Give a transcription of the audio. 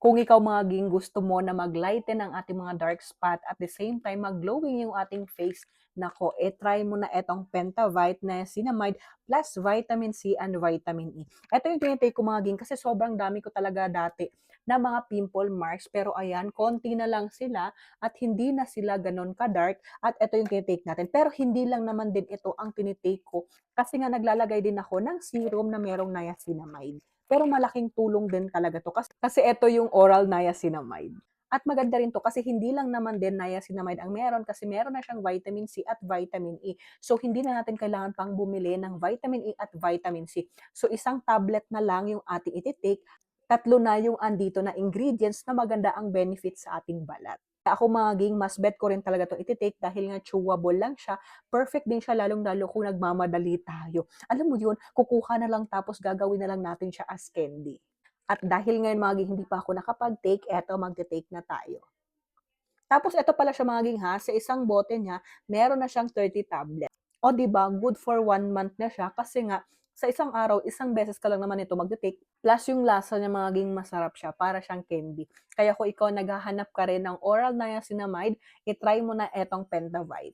Kung ikaw maging gusto mo na mag-lighten ang ating mga dark spot at the same time mag-glowing yung ating face, nako, try mo na etong Pentavite Niacinamide plus Vitamin C and Vitamin E. Ito yung tinitake ko mga ging kasi sobrang dami ko talaga dati na mga pimple marks pero ayan, konti na lang sila at hindi na sila ganon ka-dark at ito yung tinitake natin. Pero hindi lang naman din ito ang tinitake ko kasi nga naglalagay din ako ng serum na merong niacinamide. Pero malaking tulong din talaga 'to kasi ito yung oral niacinamide. At maganda rin 'to kasi hindi lang naman din niacinamide ang meron kasi meron na siyang vitamin C at vitamin E. So hindi na natin kailangan pang bumili ng vitamin E at vitamin C. So isang tablet na lang yung ating iti-take, tatlo na yung andito na ingredients na maganda ang benefits sa ating balat. Ako maging mas bet ko rin talaga 'tong iti-take dahil nga chewable lang siya, perfect din siya lalong-lalo kung nagmamadali tayo. Alam mo yun, kukuha na lang tapos gagawin na lang natin siya as candy. At dahil ngayon maging hindi pa ako nakapag-take, eto magte-take na tayo. Tapos eto pala siya maging ha, sa isang bote niya, meron na siyang 30 tablets. O 'di ba, good for 1 month na siya kasi nga sa isang araw, isang beses ka lang naman ito magte-take plus yung lasa niya maging masarap siya, para siyang candy. Kaya kung ikaw naghahanap ka rin ng oral niacinamide, i-try mo na etong Pentavite.